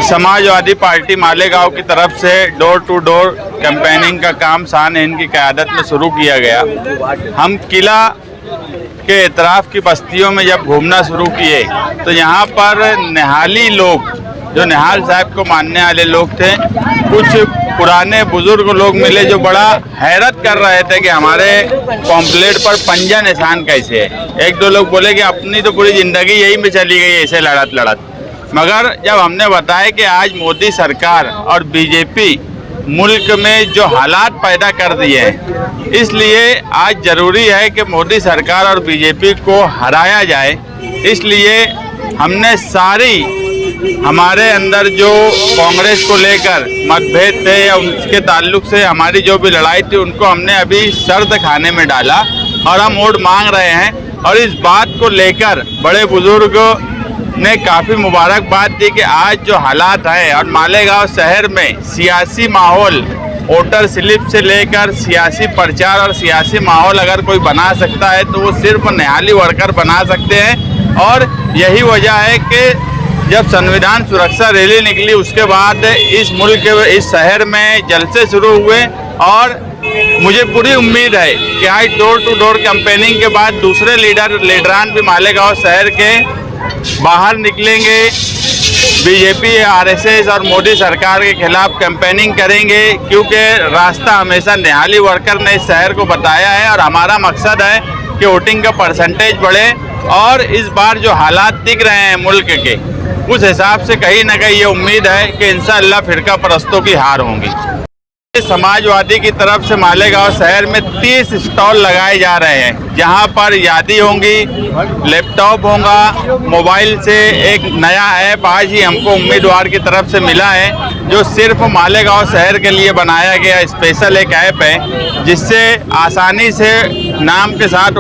Samajwadi party Malegaon की तरफ से डोर टू डोर कैंपेनिंग का काम शान हिंद की क़यादत में शुरू किया गया। हम किला के इतराफ़ की बस्तियों में जब घूमना शुरू किए तो यहाँ पर निहाली लोग, जो निहाल साहब को मानने वाले लोग थे, कुछ पुराने बुजुर्ग लोग मिले जो बड़ा हैरत कर रहे थे कि हमारे पॉम्पलेट पर पंजा निशान कैसे है। एक दो लोग बोले कि अपनी तो पूरी ज़िंदगी यही में चली गई ऐसे लड़त लड़त। मगर जब हमने बताया कि आज मोदी सरकार और बीजेपी मुल्क में जो हालात पैदा कर दिए हैं, इसलिए आज ज़रूरी है कि मोदी सरकार और बीजेपी को हराया जाए। इसलिए हमने हमारे अंदर जो कांग्रेस को लेकर मतभेद थे या उसके ताल्लुक से हमारी जो भी लड़ाई थी, उनको हमने अभी सर्द खाने में डाला और हम वोट मांग रहे हैं। और इस बात को लेकर बड़े बुजुर्ग ने काफ़ी मुबारकबाद दी कि आज जो हालात हैं और मालेगांव शहर में सियासी माहौल, वोटर स्लिप से लेकर सियासी प्रचार और सियासी माहौल अगर कोई बना सकता है तो वो सिर्फ निहाली वर्कर बना सकते हैं। और यही वजह है कि जब संविधान सुरक्षा रैली निकली उसके बाद इस मुल्क के इस शहर में जलसे शुरू हुए और मुझे पूरी उम्मीद है कि आज डोर टू डोर कैंपेनिंग के बाद दूसरे लीडरान भी मालेगांव शहर के बाहर निकलेंगे, बीजेपी, आरएसएस और मोदी सरकार के खिलाफ कैंपेनिंग करेंगे, क्योंकि रास्ता हमेशा निहाली वर्कर ने इस शहर को बताया है। और हमारा मकसद है कि वोटिंग का परसेंटेज बढ़े और इस बार जो हालात दिख रहे हैं मुल्क के, उस हिसाब से कहीं ना कहीं ये उम्मीद है कि इंशाअल्लाह फिरका परस्तों की हार होंगी। समाजवादी की तरफ से मालेगांव शहर में 30 स्टॉल लगाए जा रहे हैं, जहां पर यादी होंगी, लैपटॉप होगा, मोबाइल से एक नया ऐप आज ही हमको उम्मीदवार की तरफ से मिला है, जो सिर्फ मालेगांव शहर के लिए बनाया गया स्पेशल एक ऐप है, जिससे आसानी से नाम के साथ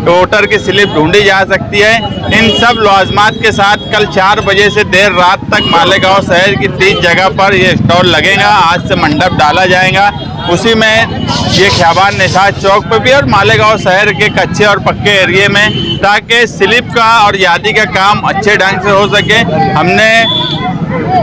वोटर की स्लिप ढूंढी जा सकती है। इन सब लवाजमात के साथ कल 4 बजे से देर रात तक मालेगांव शहर की 30 जगह पर ये स्टॉल लगेगा। आज से मंडप डाला जाएगा, उसी में ये ख़ियाबान निशात चौक पर भी और मालेगांव शहर के कच्चे और पक्के एरिए में, ताकि स्लिप का और यादी का काम अच्छे ढंग से हो सके। हमने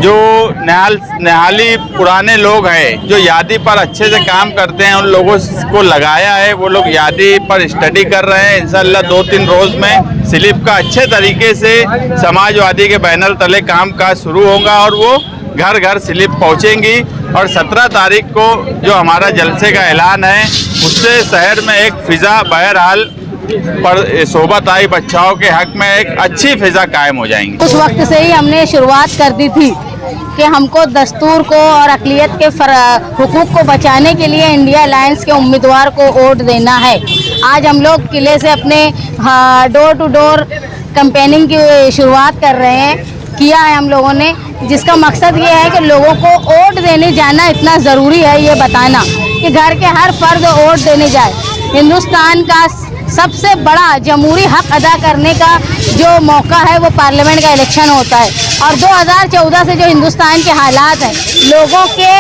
जो निहाली पुराने लोग हैं जो यादी पर अच्छे से काम करते हैं, उन लोगों को लगाया है। वो लोग यादी पर स्टडी कर रहे हैं। इंशाअल्लाह 2-3 रोज़ में स्लिप का अच्छे तरीके से समाजवादी के बैनर तले काम काज शुरू होगा और वो घर घर स्लिप पहुंचेंगी। और 17 तारीख को जो हमारा जलसे का ऐलान है, उससे शहर में एक फ़िज़ा बहरहाल पर सोबत आई बच्चाओं के हक में एक अच्छी फिजा कायम हो जाएंगी। उस वक्त से ही हमने शुरुआत कर दी थी कि हमको दस्तूर को और अक़लियत के हुकूक को बचाने के लिए इंडिया अलायंस के उम्मीदवार को वोट देना है। आज हम लोग किले से अपने डोर टू डोर कैंपेनिंग की शुरुआत कर रहे हैं, किया है हम लोगों ने, जिसका मकसद ये है कि लोगों को वोट देने जाना इतना ज़रूरी है, ये बताना कि घर के हर फर्द वोट देने जाए। हिंदुस्तान का सबसे बड़ा जमहूरी हक अदा करने का जो मौका है वो पार्लियामेंट का इलेक्शन होता है। और 2014 से जो हिंदुस्तान के हालात हैं, लोगों के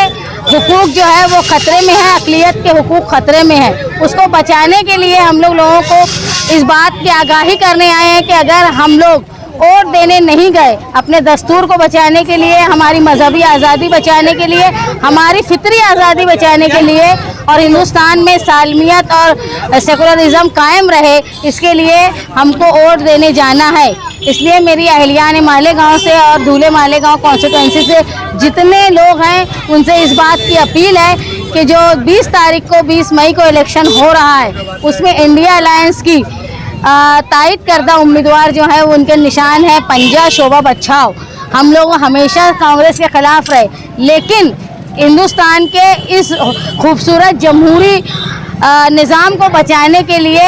हुकूक जो है वो ख़तरे में है, अक़लियत के हुकूक ख़तरे में है, उसको बचाने के लिए हम लोगों को इस बात की आगाही करने आए हैं कि अगर हम लोग वोट देने नहीं गए, अपने दस्तूर को बचाने के लिए, हमारी मजहबी आज़ादी बचाने के लिए, हमारी फितरी आज़ादी बचाने के लिए और हिंदुस्तान में सालमियत और सेकुलरिज़म कायम रहे, इसके लिए हमको वोट देने जाना है। इसलिए मेरी अहलियान मालेगांव से और धूले मालेगांव कॉन्स्टिट्यूंसी से जितने लोग हैं उनसे इस बात की अपील है कि जो 20 तारीख को 20 मई को इलेक्शन हो रहा है, उसमें इंडिया अलायंस की तायद करदा उम्मीदवार जो है वो उनके निशान है पंजा शोभा बचाओ। हम लोग हमेशा कांग्रेस के ख़िलाफ़ रहे, लेकिन हिंदुस्तान के इस खूबसूरत जमहूरी निज़ाम को बचाने के लिए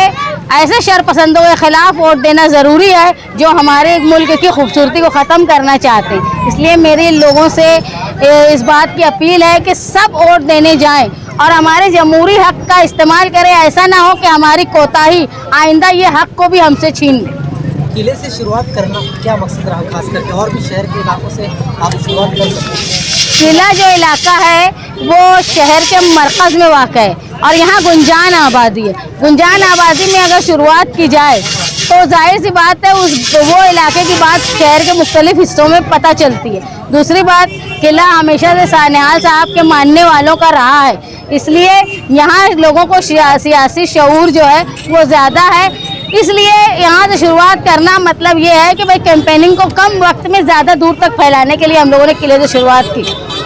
ऐसे शरपसंदों के ख़िलाफ़ वोट देना ज़रूरी है जो हमारे मुल्क की खूबसूरती को ख़त्म करना चाहते हैं। इसलिए मेरे लोगों से इस बात की अपील है कि सब वोट देने जाएं और हमारे जमहूरी हक़ का इस्तेमाल करें। ऐसा ना हो कि हमारी कोताही आइंदा ये हक़ को भी हमसे छीन ले। किले से शुरुआत करना क्या मकसद रहा, खास करके और भी शहर के इलाकों से आप शुरुआत कर सकते हैं? किला जो इलाका है वो शहर के मरकज़ में वाक़ है और यहाँ गुंजान आबादी है। गुंजान आबादी में अगर शुरुआत की जाए तो जाहिर सी बात है वो इलाके की बात शहर के मुख्तलिफ हिस्सों में पता चलती है। दूसरी बात, किला हमेशा से सान्याल साहब के मानने वालों का रहा है, इसलिए यहाँ लोगों को सियासी शऊर जो है वो ज़्यादा है। इसलिए यहाँ से शुरुआत करना मतलब ये है कि भाई कैंपेनिंग को कम वक्त में ज़्यादा दूर तक फैलाने के लिए हम लोगों ने किले से शुरुआत की।